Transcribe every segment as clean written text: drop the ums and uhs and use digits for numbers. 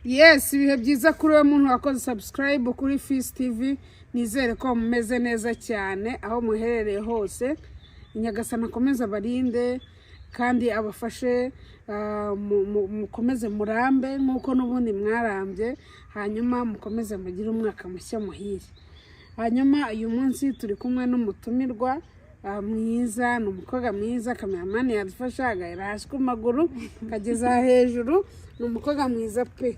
Yes, ibihe byiza kuri we muntu wakoze subscribe kuri Fizz TV. Nizere ko mumeze neza cyane aho muherereye hose. Inyagasana komeza barinde kandi abafashe mukomeze murambe nkuko nubundi mwarambye, hanyuma mukomeze mugire umwaka mushya muhire. Hanyuma uyu munsi turi kumwe n'umutumirwa mwiza, n'umukobwa mwiza, cameraman yadufasha agahera hasi ku maguru kageza hejuru, n'umukobwa mwiza pe.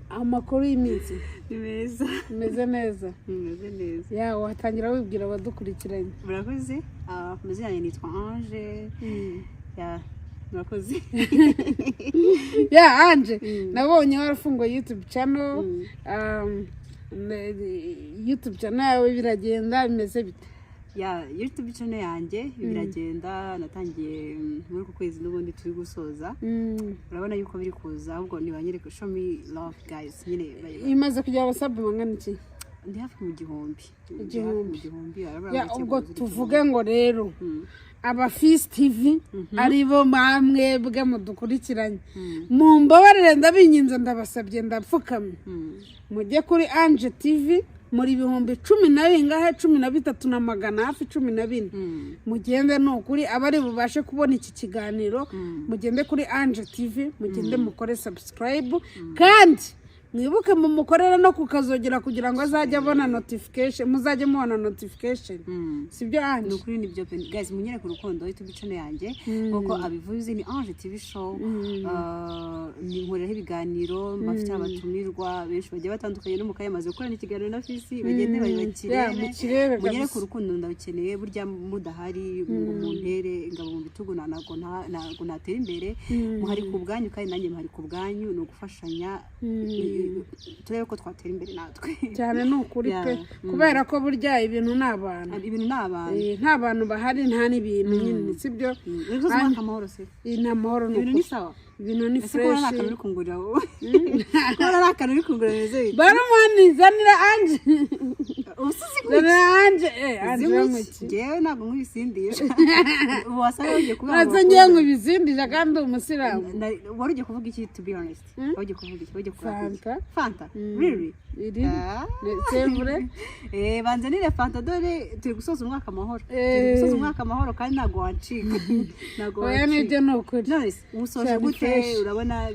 Amakuru y'iminsi meza meze neza. meze neza Ya watangira wibwira abadukurikiranye. murakoze. Amazina yanjye nitwa Ange. Ya murakoze. Ya Ange, nabonye warafunguye YouTube channel. YouTube channel yawe biragenda bimeze bite? Ya YouTube channel yanjye biragenda, natangiye muri ku kwezi n'ubundi turi gusoza. Urabona yuko biri kuza, ahubwo nibanyereke show me love guys. Nyine Imaze kujya abasabwe bangana iki? ndi hafi mu gihumbi. Ya ubwo tuvuge ngo rero aba Fizz TV aribo mamwe bwe mudukurikiranye, mumbabarire ndabinyinze ndabasabye ndapfukamye, mujye kuri Ange TV muri ibihumbi 10 na bingahe 13 hafi 14. Mugende no kuri abari bubashe kubona iki kiganiro, mugende kuri Ange TV, mugende mukore subscribe kandi mwibuke mumukorera no kukazogera kugira ngo azajye abona notification, muzajye mubona notification. Sibyo Ange? Nukuri nibyo pe guys, munyere ku rukundo YouTube channel yanjye koko abivuze ni Ange TV show. Ni nkorera ibiganiro, bafite abatumirwa benshi bagiye batandukanye, no mukaye maze gukora n'ikiganiro na Fizz bagende bayibakirere. Munyere ku rukundo ndabikeneye, burya mudahari mu ntere ingabo mu bitugu ntago natera imbere. Muhari ku bwanyu kandi nanjye muhari ku bwanyu, no gufashanya turebe ko twatera imbere natwe cyane. N'ukuri pe kubera ko burya ibintu n'abantu nta bantu bahari nta n'ibintu nyine, sibyo? Amahoro se ni amahoro, ibintu ni sawa, ibintu ni fresh. Ko uri kungurira wowe ko nakana uri kungurira neze bite baramani zanira Ange usuzi ko Ange Ange muki jewe ntabwo nkubisindisha wasanga ugiye kuba ngiye nkubizindisha kandi umusiramu. Wari ugiye kuvuga iki? To be honest wari ugiye kuvuga iki? Wari kuvuga Fanta really? Sevre banzanire Fanta, dore turi gusoza umwaka amahoro, kandi ntago wancika, ntago wancika. Nibyo nukuri. Nice. Usoje gute? Urabona?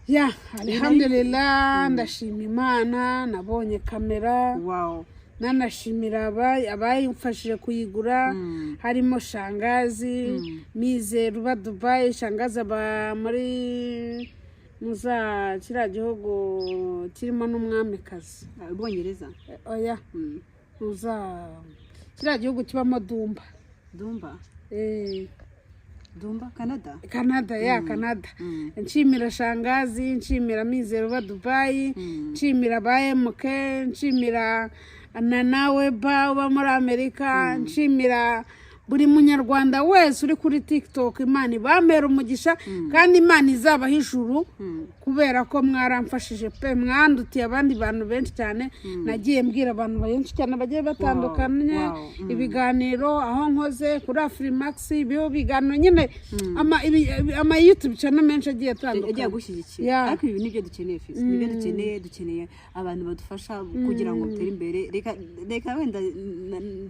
Ya alhamdulillah, ndashima Imana, nabonye kamera. Wow. Nanashimira abayimfashije kuyigura, harimo Shangazi, Mizero ba Dubai, Shangazi aba muri muza kira gihugu kirimo n'umwamikazi Ubwongereza. Oya muza kira gihugu kibamo Dumba. Canada ya Canada. Nshimira Shangazi, nshimira Mizero ba Dubai, nshimira MK, nshimira nawe uba muri Amerika, nshimira buri munyarwanda wese uri kuri TikTok. Imana ibamera umugisha kandi Imana izabaha ijuru, kubera ko mwaramfashije pe, mwandutiye abandi bantu benshi cyane. Nagiye mbwira abantu benshi cyane bagiye batandukanye ibiganiro aho nkoze kuri Afrimax, ibyo biganiro nyine ama YouTube channel menshi agiye atandukanye agiye gushyigikira. Ariko ibi nibyo dukeneye Fizz, nibyo dukeneye abantu badufasha kugira ngo utere imbere. Reka wenda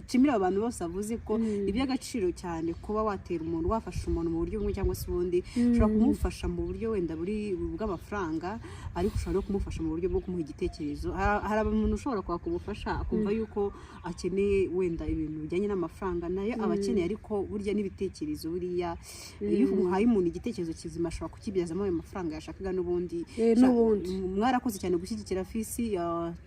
nshimira abantu bose avuze ko iby'agaciro cyane kuba watera umuntu, wafasha umuntu mu buryo bumwe cyangwa se ubundi. Ushobora kumufasha mu buryo wenda buri bw'amafaranga, ariko ushobora no kumufasha mu buryo bwo kumuha igitekerezo. Hari abantu ushobora kwaka ubufasha akumva yuko akeneye wenda ibintu bijyanye n'amafaranga, nayo abakeneye, ariko burya n'ibitekerezo buriya iyo umuhaye umuntu igitekerezo kizima ashobora kukibyazamo ayo mafaranga yashakaga n'ubundi. Mwarakoze cyane gushyigikira Fizz.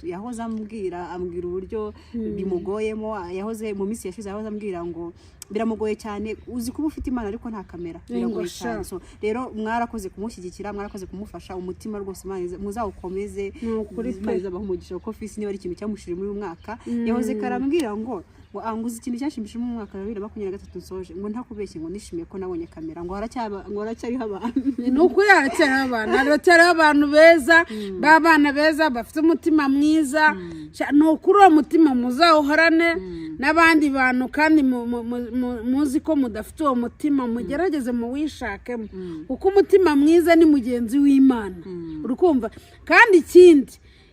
Yahoze ambwira uburyo bimugoyemo, yahoze mu minsi yashize yahoze ambwira ngo biramugoye cyane, uzi kuba ufite Imana ariko nta kamera, biragoye cyane. So rero mwarakoze kumushyigikira, mwarakoze kumufasha, umutima rwose muzawukomeze. Imana izabaha umugisha, kuko Fizz niba ari ikintu cyamushije muri uyu mwaka. Yahoze karambwira ngo anguze ikintu cyashimishije mu mwaka 2023 nsoje, ngo ntakubeshye ngo nishimiye ko nabonye kamera, ngo haracyariho abantu. Nuko haracyariho abantu beza, babana beza bafite umutima mwiza. Nukuri uwo mutima muzawuhorane, n'abandi bantu kandi muzi ko mudafite uwo mutima mugerageze mu wishakemo kuko umutima mwiza ni mugenzi w'Imana urukumva kandi ikindi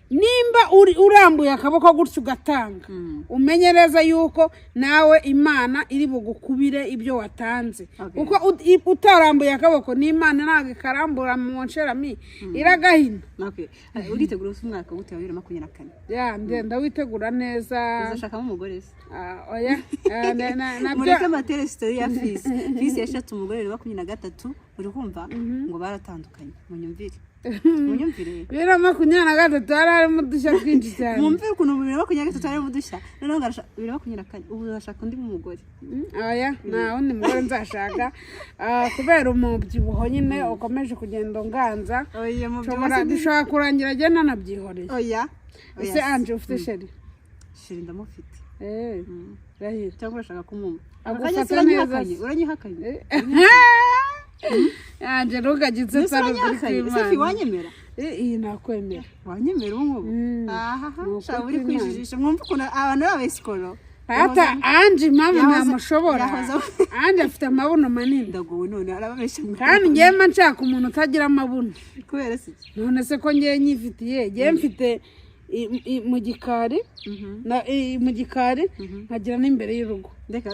nimba urambuye akaboko gutyo ugatanga umenye neza yuko nawe Imana iri bugukubire ibyo watanze kuko utarambuye akaboko n'Imana ntabwo ikarambura mu nshorami iragahina. Uritegura umwaka gute wa 2024? Ndenda witegura neza. Uzashakamo umugore se? Oya mureke amatere story ya Fils yashatse umugore 2023 uri kumva ngo baratandukanye munyumvire 2023 harimo udushya twinshi cyane. Mwumvire ukuntu 2023 harimo udushya noneho ngarasha 2024 ubu uzashaka undi mugore. Oya na undi mugore nzashaka kubera umubyibuho nyine ukomeje kugenda nganza. Oya dushaka kurangira je nanabyihoreye. Oya ese anje ufite sheri ndamufite. Rahira cyangwa urashaka kumumpa agufata neza uranyihakanye anje rugagitse tsaro Sophie wanyemera iyi nakwemera wanyemera ubu sha uri kwijijisha mwumva ukuntu abantu babesikoro hata anje mama ntamushobora anje afite amabuno manini ndagowe none arababesha kandi ngema nshaka umuntu utagira amabuno kubera se none se ko ngiye nyifitiye ngiye mfite mu gikari nkagira n'imbere y'urugo ndeka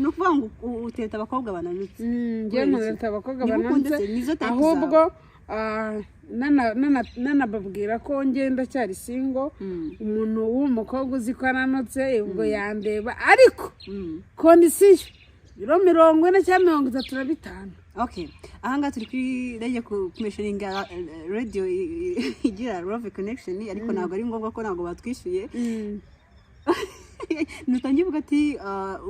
no kuvuga ngo uteta abakobwa bananutse ngiye mureta abakobwa bananutse ahubwo nanababwira ko ngenda cyari singo umuntu w'umukobwa uzi ko ananutse ubwo yandeba ariko kondisiyo 40 cyangwa 35. Okay, ahanga turi kuri radio kumeshoninga radio igira Love Connection ariko ntabwo ari ngombwa ko ntabwo batwishyuye. Nutangiye uvuga ati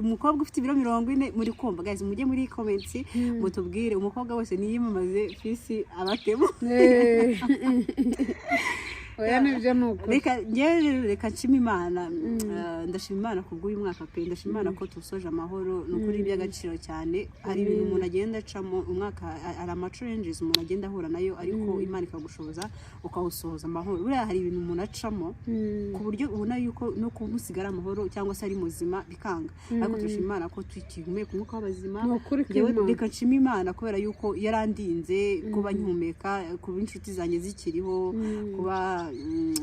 umukobwa ufite ibiro 40 muri kumva guys mujye muri comments mutubwire umukobwa wese niyimamaze Fils abatemo. Oya nibyo nuko reka nshima Imana ndashima Imana kubw'uyu mwaka pe ndashima Imana ko tusoje amahoro n'ukuri by'agaciro cyane hari ibintu umuntu agenda acamo umwaka ari ama challenges umuntu agenda ahura nayo ariko Imana ikagushoboza ukawusohoza amahoro buriya hari ibintu umuntu acamo ku buryo ubona yuko no kumusigara amahoro cyangwa se ari muzima bikanga ariko turashima Imana ko tukigume ku mwuka w'abazima reka nshima Imana kubera yuko yarandinze kuba nyumeka kuba inshuti zanjye zikiriho kuba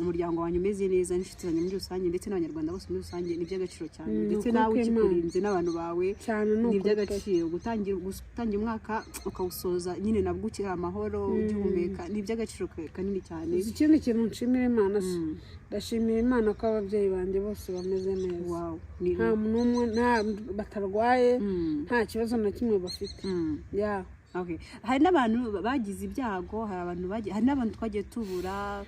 umuryango wanyu umeze neza n'inshuti zanyu muri rusange ndetse n'abanyarwanda bose muri rusange ni by'agaciro cyane ndetse nawe ukikurinze n'abantu bawe ni by'agaciro gutangira umwaka ukawusoza nyine nabwo ukiri amahoro ugihumeka ni by'agaciro kanini cyane. Ikindi kintu nshimira Imana ndashimira Imana ko ababyeyi banjye bose bameze neza nta n'umwe batarwaye nta kibazo na kimwe bafite. Okay. Hari n'abantu bagize ibyago hari n'abantu twagiye tubura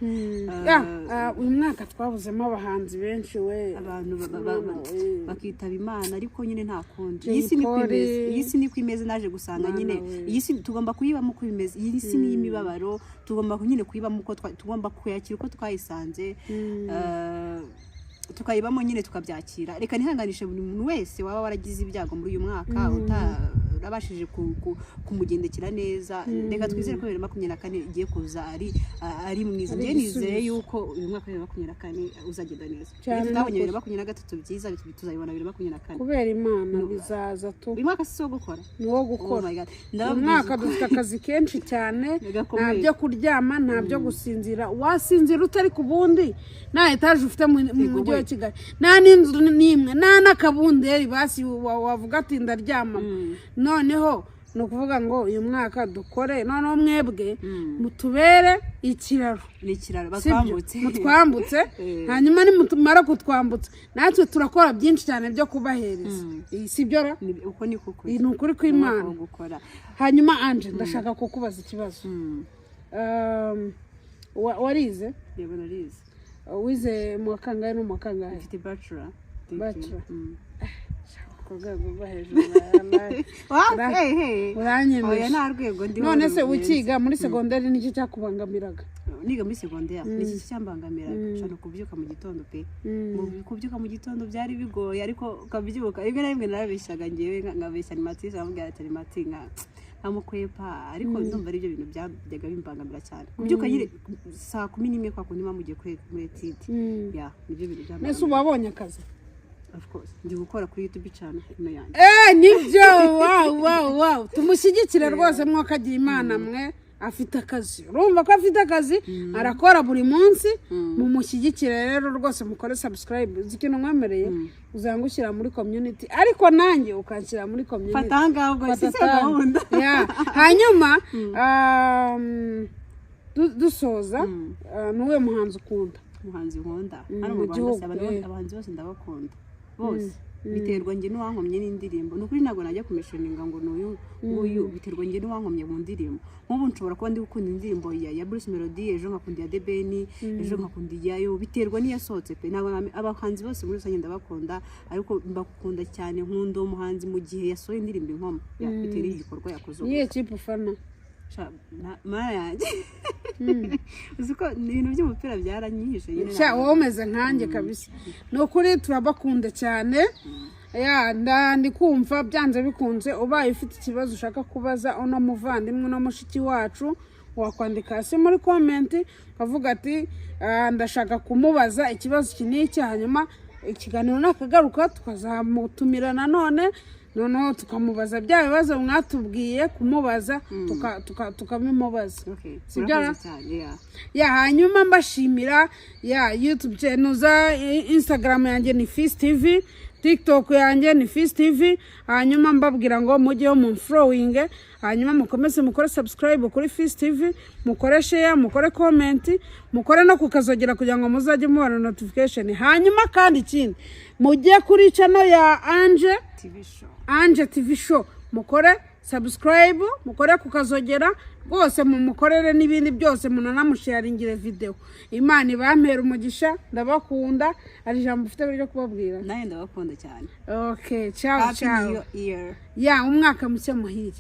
uyu mwaka twabuzemo abahanzi benshi abantu bakitaba Imana ariko nyine nta kundi iyi si niko imeze naje gusanga nyine iyi si tugomba kuyibamo uko imeze iyi si ni imibabaro tugomba nyine kuyibamo uko tugomba kuyakira uko twayisanze tukayibamo nyine tukabyakira reka nihanganishe buri muntu wese waba waragize ibyago muri uyu mwaka utarabashije kumugendekera neza reka twizere ko 2024 igiye kuza ari mwiza ngiye nizeye yuko uyu mwaka 2024 uzagenda neza twabonye 2023 byiza tuzayibona 2024 kubera Imana bizaza tu uyu mwaka si wo gukora ni wo gukora umwaka dufite akazi kenshi cyane nta byo kuryama nta byo gusinzira wasinzira utari ku bundi nta etaje ufite mu mujyi wa Kigali nta n'inzu n'imwe nta n'akabunderi basi wavuga ati ndaryama noneho no kuvuga ngo uyu mwaka dukore noneho mwebwe mutubere ikiraro mutwambutse hanyuma nimutumara kutwambutsa natwe turakora byinshi cyane byo kubahereza sibyo uko ni kuko ni ukuri kw'Imana hanyuma anje ndashaka kukubaza ikibazo warize yego narize wize mu kangahe no mu kangahe mfite bachelor kurwego rwo hejuru oya nta rwego ndi none se ukiga muri segonderi n'iki cyakubangamiraga niga muri segonderi n'iki cyambangamiraga cyane kubyuka mu gitondo pe kubyuka mu gitondo byari bigoye ariko ukabyuka rimwe na rimwe narabeshyaga ngewe nkabeshya animatrice amubwira ati animatrice nkamukwepa ariko ndumva ari ibyo bintu byajyaga bimbangamira cyane kubyuka nyine saa 11 kwa kundi mugiye muri etide nibyo bintu byambangamira. Nese ubabonye akazi of course ndi gukora kuri YouTube channel ino yanjye nibyo wow tumushyigikire rwose mwakagiye Imana mwe afite akazi urumva ko afite akazi arakora buri munsi mumushyigikire rero rwose mukore subscribe zikintu mwemereye uzangushyira muri community ariko nanjye ukanshyira muri community fatanga ubwo sise gahunda hanyuma dusoza nuwe muhanzi ukunda hano mu Rwanda abahanzi bose ndabakunda bose biterwa nge n'uwankomye n'indirimbo nukuri ntago najya kumeshoninga ngo n'uyu biterwa nge n'uwankomye mu ndirimbo nk'ubu nshobora kuba ndi gukunda indirimbo ya Bruce Melody ejo nkakunda ya The Ben ejo nkakunda iyayo biterwa n'iyasohotse pe ntabwo abahanzi bose muri rusange ndabakunda ariko mbakunda cyane nkunda umuhanzi mu gihe yasohoye indirimbo inkoma bitera igikorwa yakoze niye chip ufana mara yanjye uziko ibintu by'umupira byaranyishe wowe umeze nkanjye kabisa ni ukuri turabakunda cyane ndi kumva byanze bikunze ubaye ufite ikibazo ushaka kubaza uno muvandimwe no mushiki wacu wakwandika hasi muri comment ukavuga ati ndashaka kumubaza ikibazo iki n'iki hanyuma ikiganiro nakagaruka tukazamutumira nanone noneho tukamubaza bya bibazo mwatubwiye kumubaza tukabimubaza sibyo hanyuma mbashimira YouTube channel za Instagram yanjye ni Fizz TV TikTok yanjye ni Fizz TV hanyuma mbabwira ngo mujyeho mu following hanyuma mukomeze mukore subscribe kuri Fizz TV mukore share mukore comment mukore no kukazogera kugira ngo muzajye mubona notification hanyuma kandi ikindi mujye kuri channel ya Anje TV show mukore subscribe mukore kukazogera rwose mukorere n'ibindi byose munanamusharingire video Imana ibampera umugisha ndabakunda ari jambo ufite byo kubabwira naye ndabakunda cyane okay ciao umwaka muke muhire